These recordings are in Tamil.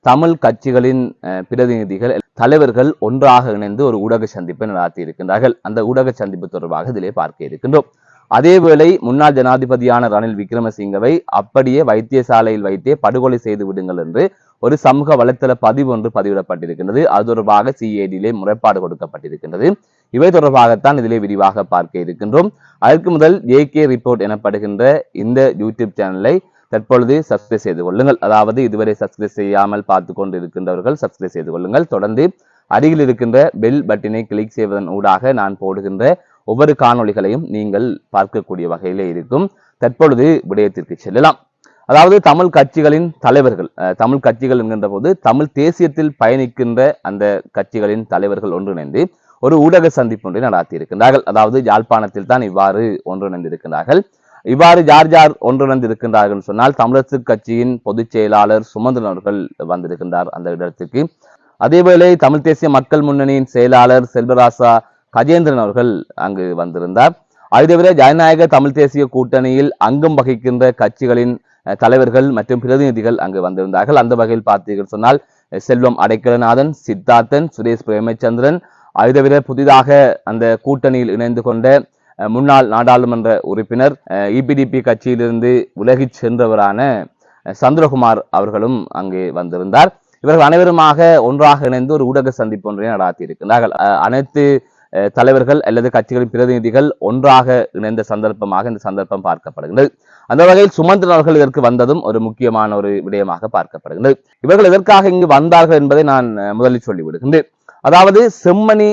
தமிழ் கட்சிகளின் பிரதிநிதிகள் தலைவர்கள் ஒன்றாக இணைந்து ஒரு ஊடக சந்திப்பை நடாத்தி இருக்கின்றார்கள். அந்த ஊடக சந்திப்பு தொடர்பாக இதிலே பார்க்க இருக்கின்றோம். அதேவேளை முன்னாள் ஜனாதிபதியான ரணில் விக்ரமசிங்கவை அப்படியே வைத்தியசாலையில் வைத்தே படுகொலை செய்து விடுங்கள் என்று ஒரு சமூக வலைத்தள பதிவு ஒன்று பதிவிடப்பட்டிருக்கின்றது. அது தொடர்பாக சிஐடியிலே முறைப்பாடு கொடுக்கப்பட்டிருக்கின்றது. இவை தொடர்பாகத்தான் இதிலே விரிவாக பார்க்க இருக்கின்றோம். அதற்கு முதல் AK ரிப்போர்ட் எனப்படுகின்ற இந்த யூடியூப் சேனலை தற்பொழுது சப்ஸ்கிரைப் செய்து கொள்ளுங்கள். அதாவது இதுவரை சப்ஸ்கிரைப் செய்யாமல் பார்த்து கொண்டு இருக்கின்றவர்கள் சப்ஸ்கிரைப் செய்து கொள்ளுங்கள். தொடர்ந்து அருகில் இருக்கின்ற பெல் பட்டினை கிளிக் செய்வதன் ஊடாக நான் போடுகின்ற ஒவ்வொரு காணொளிகளையும் நீங்கள் பார்க்கக்கூடிய வகையிலே இருக்கும். தற்பொழுது விடயத்திற்கு செல்லலாம். அதாவது தமிழ் கட்சிகளின் தலைவர்கள், தமிழ் கட்சிகள் என்கின்ற போது தமிழ் தேசியத்தில் பயணிக்கின்ற அந்த கட்சிகளின் தலைவர்கள் ஒன்றிணைந்து ஒரு ஊடக சந்திப்பு ஒன்றை நடாத்தி இருக்கின்றார்கள். அதாவது யாழ்ப்பாணத்தில் தான் இவ்வாறு ஒன்றிணைந்திருக்கின்றார்கள். இவ்வாறு யார் யார் ஒன்றிணைந்து இருக்கின்றார்கள் சொன்னால், தமிழரசு கட்சியின் பொதுச் செயலாளர் சுமந்திரன் அவர்கள் வந்திருக்கின்றார் அந்த இடத்துக்கு. அதேவேளை தமிழ் தேசிய மக்கள் முன்னணியின் செயலாளர் செல்வராசா கஜேந்திரன் அவர்கள் அங்கு வந்திருந்தார். அதுதவிர ஜனநாயக தமிழ் தேசிய கூட்டணியில் அங்கம் வகிக்கின்ற கட்சிகளின் தலைவர்கள் மற்றும் பிரதிநிதிகள் அங்கு வந்திருந்தார்கள். அந்த வகையில் பார்த்தீர்கள் சொன்னால் செல்வம் அடைக்கலநாதன், சித்தார்த்தன், சுரேஷ் பிரேமச்சந்திரன், அதுதவிர புதிதாக அந்த கூட்டணியில் இணைந்து கொண்ட முன்னாள் நாடாளுமன்ற உறுப்பினர் EPDP கட்சியிலிருந்து விலகி சென்றவரான சந்திரகுமார் அவர்களும் அங்கே வந்திருந்தார். இவர்கள் அனைவருமாக ஒன்றாக இணைந்து ஒரு ஊடக சந்திப்பு ஒன்றை நடாத்தி இருக்கின்றார்கள். அனைத்து தலைவர்கள் அல்லது கட்சிகளின் பிரதிநிதிகள் ஒன்றாக இணைந்த சந்தர்ப்பமாக இந்த சந்தர்ப்பம் பார்க்கப்படுகின்றது. அந்த வகையில் சுமந்திரன் அவர்கள் இதற்கு வந்ததும் ஒரு முக்கியமான ஒரு விடயமாக பார்க்கப்படுகின்றது. இவர்கள் எதற்காக இங்கு வந்தார்கள் என்பதை நான் முதலில் சொல்லிவிடுகின்றேன். அதாவது செம்மணி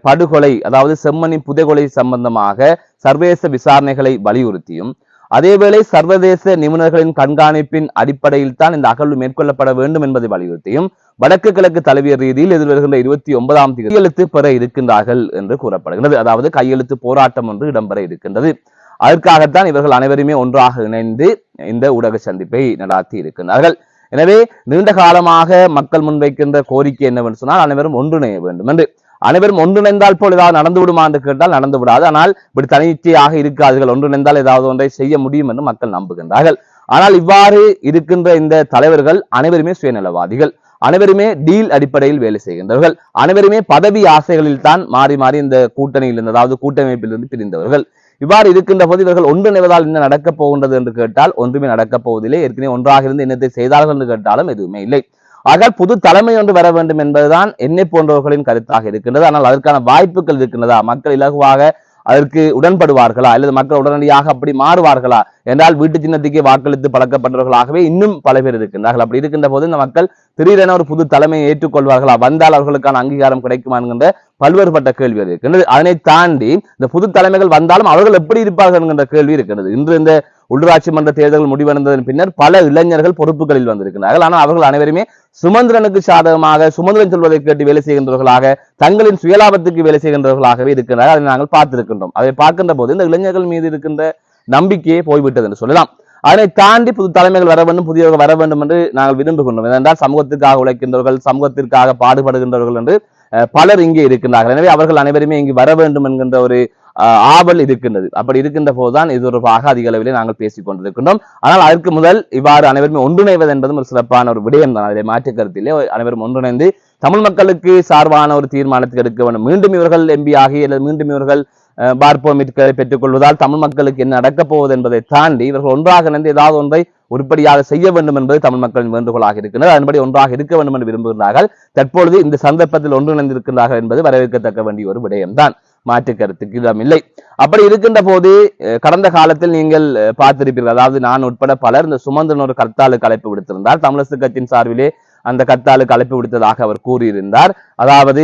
படுகொலை, அதாவது செம்மணி புதைகொலை சம்பந்தமாக சர்வதேச விசாரணைகளை வலியுறுத்தியும், அதேவேளை சர்வதேச நிபுணர்களின் கண்காணிப்பின் அடிப்படையில் தான் இந்த அகழ்வு மேற்கொள்ளப்பட வேண்டும் என்பதை வலியுறுத்தியும் வடக்கு கிழக்கு தலைவியர் ரீதியில் எதிர்வருகின்ற 29ஆம் தேதி கையெழுத்து பெற இருக்கின்றார்கள் என்று கூறப்படுகிறது. அதாவது கையெழுத்து போராட்டம் ஒன்று இடம்பெற இருக்கின்றது. அதற்காகத்தான் இவர்கள் அனைவருமே ஒன்றாக இணைந்து இந்த ஊடக சந்திப்பை நடாத்தி இருக்கின்றார்கள். எனவே நீண்ட காலமாக மக்கள் முன்வைக்கின்ற கோரிக்கை என்னவென்று சொன்னால், அனைவரும் ஒன்றிணைய வேண்டும் என்று. அனைவரும் ஒன்றிணைந்தால் போல் ஏதாவது நடந்து விடுமா என்று கேட்டால் நடந்து விடாது. ஆனால் இப்படி தனிச்சையாக இருக்காதுகள், ஒன்றிணைந்தால் ஏதாவது ஒன்றை செய்ய முடியும் என்று மக்கள் நம்புகின்றார்கள். ஆனால் இவ்வாறு இருக்கின்ற இந்த தலைவர்கள் அனைவருமே சுயநலவாதிகள், அனைவருமே டீல் அடிப்படையில் வேலை செய்கின்றவர்கள், அனைவருமே பதவி ஆசைகளில் தான் மாறி மாறி இந்த கூட்டணியில், அதாவது கூட்டமைப்பிலிருந்து பிரிந்தவர்கள். இவ்வாறு இருக்கின்ற போது இவர்கள் ஒன்றிணைவதால் என்ன நடக்கப் போகின்றது என்று கேட்டால் ஒன்றுமே நடக்கப் போவதில்லை. ஏற்கனவே ஒன்றாக இருந்து என்னத்தை செய்தார்கள் என்று கேட்டாலும் எதுவுமே இல்லை. ஆக புது தலைமை ஒன்று வர வேண்டும் என்பதுதான் என்னை போன்றவர்களின் கருத்தாக இருக்கின்றது. ஆனால் அதற்கான வாய்ப்புகள் இருக்கின்றதா? மக்கள் இலகுவாக அதற்கு உடன்படுவார்களா, அல்லது மக்கள் உடனடியாக அப்படி மாறுவார்களா என்றால் வீட்டு சின்னத்துக்கே வாக்களித்து பழக்கப்பட்டவர்களாகவே இன்னும் பல பேர் இருக்கின்றார்கள். அப்படி இருக்கின்ற போது இந்த மக்கள் திடீரென ஒரு புது தலைமையை ஏற்றுக்கொள்வார்களா, வந்தால் அவர்களுக்கான அங்கீகாரம் கிடைக்குமா என்கின்ற பல்வேறுபட்ட கேள்விகள் இருக்கின்றது. அதனை தாண்டி இந்த புது தலைமைகள் வந்தாலும் அவர்கள் எப்படி இருப்பார்கள் என்கின்ற கேள்வி இருக்கின்றது. இன்று இந்த உள்ளூராட்சி மன்ற தேர்தல்கள் முடிவடைந்ததன் பின்னர் பல இளைஞர்கள் பொறுப்புகளில் வந்திருக்கிறார்கள். ஆனால் அவர்கள் அனைவருமே சுமந்திரனுக்கு சாதகமாக, சுமந்திரன் சொல்வதை கேட்டு வேலை செய்கின்றவர்களாக, தங்களின் சுயலாபத்துக்கு வேலை செய்கின்றவர்களாகவே இருக்கிறார்கள். அதை நாங்கள் பார்த்திருக்கின்றோம். அதை பார்க்கின்ற போது இந்த இளைஞர்கள் மீது இருக்கின்ற நம்பிக்கையே போய்விட்டது என்று சொல்லலாம். அதனை தாண்டி புது தலைமைகள் வர வேண்டும், புதியவர்கள் வர வேண்டும் என்று நாங்கள் விரும்புகின்றோம். ஏனென்றால் சமூகத்திற்காக உழைக்கின்றவர்கள், சமூகத்திற்காக பாடுபடுகின்றவர்கள் என்று பலர் இங்கே இருக்கின்றார்கள். எனவே அவர்கள் அனைவருமே இங்கு வர வேண்டும் என்கின்ற ஒரு ஆவல் இருக்கின்றது. அப்படி இருக்கின்ற போதுதான் இது தொடர்பாக அதிக அளவிலே நாங்கள் பேசிக் கொண்டிருக்கின்றோம். ஆனால் அதற்கு முதல் இவ்வாறு அனைவருமே ஒன்றிணைவது என்பதும் ஒரு சிறப்பான ஒரு விடயம் தான். அதை மாற்று கருத்திலே அனைவரும் ஒன்றிணைந்து தமிழ் மக்களுக்கு சார்பான ஒரு தீர்மானத்துக்கு எடுக்க வேண்டும். மீண்டும் இவர்கள் MP ஆகி அல்லது மீண்டும் இவர்கள் பார்ப்போமிட்களை பெற்றுக் கொள்வதால் தமிழ் மக்களுக்கு என்ன நடக்கப் போவது என்பதை தாண்டி இவர்கள் ஒன்றாக இணைந்து ஏதாவது ஒன்றை உருப்படியாக செய்ய வேண்டும் என்பது தமிழ் மக்களின் வேண்டுகோளாக இருக்கின்றது. அதன்படி ஒன்றாக இருக்க வேண்டும் என்று விரும்புகிறார்கள். தற்பொழுது இந்த சந்தர்ப்பத்தில் ஒன்றிணைந்திருக்கிறார்கள் என்பது வரவேற்கத்தக்க வேண்டிய ஒரு விடயம்தான், மாற்று கருத்துக்கு இடமில்லை. அப்படி இருக்கின்ற போது கடந்த காலத்தில் நீங்கள் பார்த்திருப்பீர்கள், அதாவது நான் உட்பட பலர் இந்த சுமந்திரன் ஒரு கர்த்தாலுக்கு அழைப்பு விடுத்திருந்தார். தமிழரசு கட்சியின் சார்பிலே அந்த கர்த்தாலுக்கு அழைப்பு விடுத்ததாக அவர் கூறியிருந்தார். அதாவது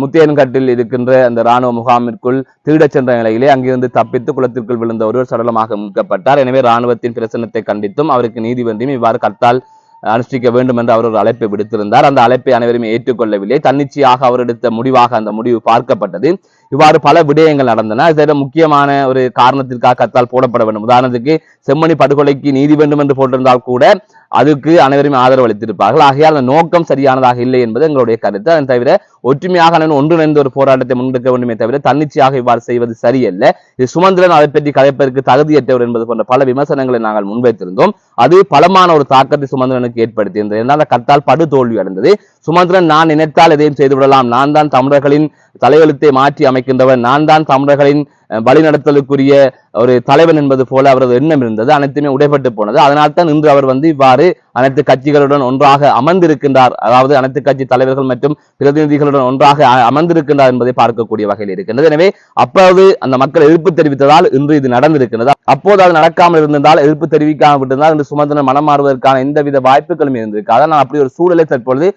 முத்தியன்கட்டில் இருக்கின்ற அந்த ராணுவ முகாமிற்குள் திருடச் சென்ற நிலையிலே அங்கிருந்து தப்பித்து குளத்திற்குள் விழுந்த ஒருவர் சடலமாக மீட்கப்பட்டார். எனவே ராணுவத்தின் பிரசனத்தை கண்டித்தும் அவருக்கு நீதி வேண்டியும் இவ்வாறு கர்த்தால் அனுஷ்டிக்க வேண்டும் என்று அவர் ஒரு அழைப்பை விடுத்திருந்தார். அந்த அழைப்பை அனைவருமே ஏற்றுக்கொள்ளவில்லை. தன்னிச்சையாக அவர் எடுத்த முடிவாக அந்த முடிவு பார்க்கப்பட்டது. இவ்வாறு பல விடயங்கள் நடந்தன. இதில் முக்கியமான ஒரு காரணத்திற்காக கர்த்தால் போடப்பட வேண்டும். உதாரணத்துக்கு செம்மணி படுகொலைக்கு நீதி வேண்டும் என்று போட்டிருந்தால் கூட அதுக்கு அனைவரும் ஆதரவு அளித்திருப்பார்கள். ஆகையால் அந்த நோக்கம் சரியானதாக இல்லை என்பது எங்களுடைய கருத்து. அதன் தவிர ஒற்றுமையாக ஒன்றிணைந்த ஒரு போராட்டத்தை முன்னெடுக்க வேண்டுமே தவிர தன்னிச்சையாக இவ்வாறு செய்வது சரியல்ல. இது சுமந்திரன் அதை பற்றி கதைப்பதற்கு தகுதியற்றவர் என்பது போன்ற பல விமர்சனங்களை நாங்கள் முன்வைத்திருந்தோம். அது பலமான ஒரு தாக்கத்தை சுமந்திரனுக்கு ஏற்படுத்தியிருந்தது. என்னால் கத்தால் படு தோல்வி அடைந்தது. சுமந்திரன் நான் நினைத்தால் எதையும் செய்து விடலாம், நான் தான் தமிழர்களின் தலையெழுத்தை மாற்றி அமைக்கின்றவன், நான் தான் தமிழர்களின் வழிநடத்தலுக்குரிய ஒரு தலைவன் என்பது போல அவரது எண்ணம் இருந்தது. அனைத்துமே உடைபட்டு போனது. அதனால்தான் இன்று அவர் இவ்வாறு அனைத்து கட்சிகளுடன் ஒன்றாக அமர்ந்திருக்கின்றார். அதாவது அனைத்து கட்சி தலைவர்கள் மற்றும் பிரதிநிதிகளுடன் ஒன்றாக அமர்ந்திருக்கின்றார் என்பதை பார்க்கக்கூடிய வகையில் இருக்கின்றது. எனவே அப்போது அந்த மக்கள் எதிர்ப்பு தெரிவித்ததால் இன்று இது நடந்திருக்கிறது. அப்போது அது நடக்காமல் இருந்திருந்தால், எதிர்ப்பு தெரிவிக்காமல் விட்டிருந்தால் இன்று சுமந்திரன் மனம் மாறுவதற்கான எந்தவித வாய்ப்புகளும் இருந்திருக்காது. ஆனால் அப்படி ஒரு சூழலை தற்பொழுது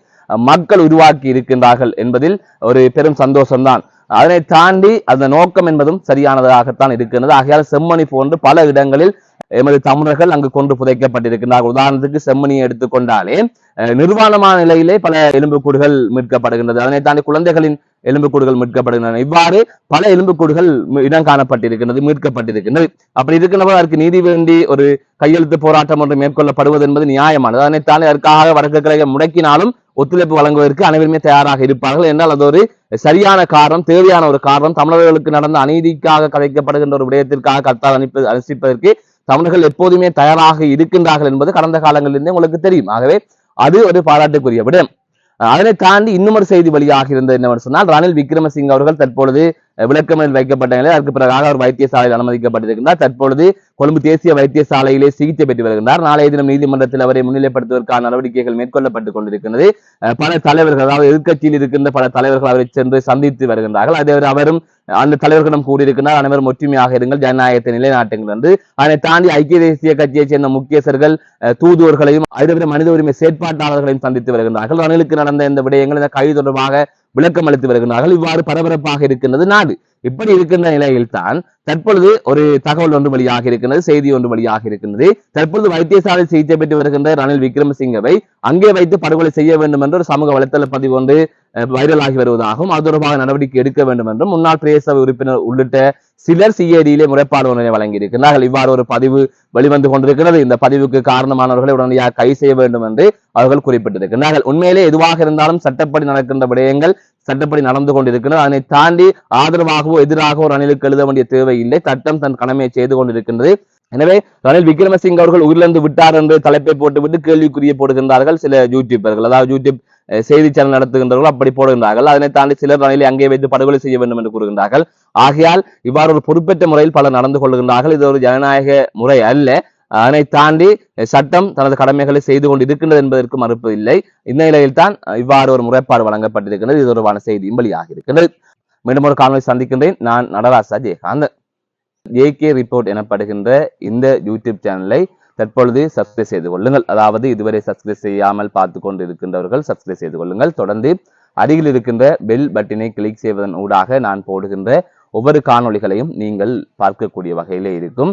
மக்கள் உருவாக்கி இருக்கின்றார்கள் என்பதில் ஒரு பெரும் சந்தோஷம்தான். அதனை தாண்டி அந்த நோக்கம் என்பதும் சரியானதாகத்தான் இருக்கின்றது. ஆகையால் செம்மணி போன்று பல இடங்களில் எமது தமிழர்கள் அங்கு கொண்டு புதைக்கப்பட்டிருக்கிறார்கள். உதாரணத்துக்கு செம்மணியை எடுத்துக்கொண்டாலே நிர்வாணமான நிலையிலே பல எலும்புக்கூடுகள் மீட்கப்படுகின்றது. அதனை தாண்டி குழந்தைகளின் எலும்புக்கூடுகள் மீட்கப்படுகின்றன. இவ்வாறு பல எலும்புக்கூடுகள் இடம் காணப்பட்டிருக்கின்றது, மீட்கப்பட்டிருக்கின்றது. அப்படி இருக்கின்றபோது அதற்கு நீதி வேண்டி ஒரு கையெழுத்து போராட்டம் ஒன்று மேற்கொள்ளப்படுவது என்பது நியாயமானது. அதனை தாண்டி அதற்காக வடக்கு கிழக்கை முடக்கினாலும் ஒத்துழைப்பு வழங்குவதற்கு அனைவருமே தயாராக இருப்பார்கள் என்றால் அது ஒரு சரியான காரணம், தேவையான ஒரு காரணம். தமிழர்களுக்கு நடந்த அநீதிக்காக கதைக்கப்படுகின்ற ஒரு விடயத்திற்காக கர்த்தால் அனுப்பிப்பதற்கு தமிழர்கள் எப்போதுமே தயாராக இருக்கின்றார்கள் என்பது கடந்த காலங்களிலிருந்தே உங்களுக்கு தெரியும். ஆகவே அது ஒரு பாராட்டுக்குரிய விடயம். அதனை தாண்டி இன்னும் ஒரு செய்தி வழியாக இருந்தது என்னவென்று சொன்னால், ரணில் விக்ரமசிங்க அவர்கள் தற்பொழுது விளக்கமறியல் வைக்கப்பட்ட நிலையில் அதற்கு பிறகாக அவர் வைத்தியசாலையில் அனுமதிக்கப்பட்டிருக்கின்றார். தற்பொழுது கொழும்பு தேசிய வைத்தியசாலையிலே சிகிச்சை பெற்று வருகின்றார். நாளைய தினம் நீதிமன்றத்தில் அவரை முன்னிலைப்படுத்துவதற்கான நடவடிக்கைகள் மேற்கொள்ளப்பட்டுக் கொண்டிருக்கின்றது. பல தலைவர்கள், அதாவது எதிர்கட்சியில் இருக்கின்ற பல தலைவர்கள் அவரை சென்று சந்தித்து வருகின்றார்கள். அதே அவரும் அந்த தலைவர்களிடம் கூறியிருக்கிறார், அனைவரும் ஒற்றுமையாக இருங்கள், ஜனநாயகத்தை நிலைநாட்டுங்கள் என்று. அதனை தாண்டி ஐக்கிய தேசிய கட்சியைச் சேர்ந்த முக்கியஸ்தர்கள், தூதுவர்களையும் அதே மனித உரிமை செயற்பாட்டாளர்களையும் சந்தித்து வருகின்றார்கள். ரணிலுக்கு நடந்த இந்த விடயங்கள், இந்த கைது தொடர்பாக விளக்கம் அளித்து வருகின்றார்கள். இவ்வாறு பரபரப்பாக இருக்கின்றது நாடு. இப்படி இருக்கின்ற நிலையில் தான் தற்பொழுது ஒரு தகவல் ஒன்று வழியாக இருக்கின்றது, செய்தி ஒன்று வழியாக இருக்கின்றது. தற்பொழுது வைத்தியசாலை சிகிச்சை பெற்று வருகின்ற ரணில் விக்ரமசிங்கவை அங்கே வைத்து படுகொலை செய்ய வேண்டும் என்று ஒரு சமூக வலைத்தள பதிவு ஒன்று வைரலாகி வருவதாகவும் அது தொடர்பாக நடவடிக்கை எடுக்க வேண்டும் என்றும் முன்னாள் பிரதேச உறுப்பினர் உள்ளிட்ட சிலர் சிஐடியிலே முறைப்பாடு ஒன்றை வழங்கியிருக்கிறார்கள். இவ்வாறு ஒரு பதிவு வெளிவந்து கொண்டிருக்கிறது. இந்த பதிவுக்கு காரணமானவர்களை உடனடியாக கைது செய்ய வேண்டும் என்று அவர்கள் குறிப்பிட்டிருக்கிறார்கள். உண்மையிலே எதுவாக இருந்தாலும் சட்டப்படி நடக்கின்ற விடயங்கள் சட்டப்படி நடந்து கொண்டிருக்கிறது. அதனை தாண்டி ஆதரவாகவோ எதிராகவோ ரணிலுக்கு எழுத வேண்டிய தேவை இல்லை. சட்டம் தன் கடமையை செய்து கொண்டிருக்கின்றது. எனவே ரணில் விக்ரமசிங்க அவர்கள் உயிரிழந்து விட்டார் என்று தலைப்பை போட்டுவிட்டு கேள்விக்குரிய போடுகின்றார்கள் சில யூடியூபர்கள், அதாவது யூடியூப் செய்தி சேனல் நடத்துகின்றவர்கள் அப்படி போடுகின்றார்கள். அதனை தாண்டி சிலர் ரணிலை அங்கே வைத்து படுகொலை செய்ய வேண்டும் என்று கூறுகின்றார்கள். ஆகையால் இவ்வாறு ஒரு பொறுப்பேற்ற முறையில் பலர் நடந்து கொள்கின்றார்கள். இது ஒரு ஜனநாயக முறை அல்ல. அதனை தாண்டி சட்டம் தனது கடமைகளை செய்து கொண்டு இருக்கின்றது என்பதற்கு மறுப்பு இல்லை. இந்த நிலையில் தான் இவ்வாறு ஒரு முறைப்பாடு வழங்கப்பட்டிருக்கின்றது. இது தொடர்பான செய்தியும் வெளியாக இருக்கின்றது. மீண்டும் ஒரு காணொலி சந்திக்கின்றேன். நான் நடராசா ஜெயகாந்தன். ஜேகே ரிப்போர்ட் எனப்படுகின்ற இந்த யூடியூப் சேனலை தற்பொழுது சப்ஸ்கிரைப் செய்து கொள்ளுங்கள். அதாவது இதுவரை சப்ஸ்கிரைப் செய்யாமல் பார்த்து கொண்டு இருக்கின்றவர்கள் சப்ஸ்கிரைப் செய்து கொள்ளுங்கள். தொடர்ந்து அருகில் இருக்கின்ற பெல் பட்டினை கிளிக் செய்வதன் ஊடாக நான் போடுகின்ற ஒவ்வொரு காணொளிகளையும் நீங்கள் பார்க்கக்கூடிய வகையிலே இருக்கும்.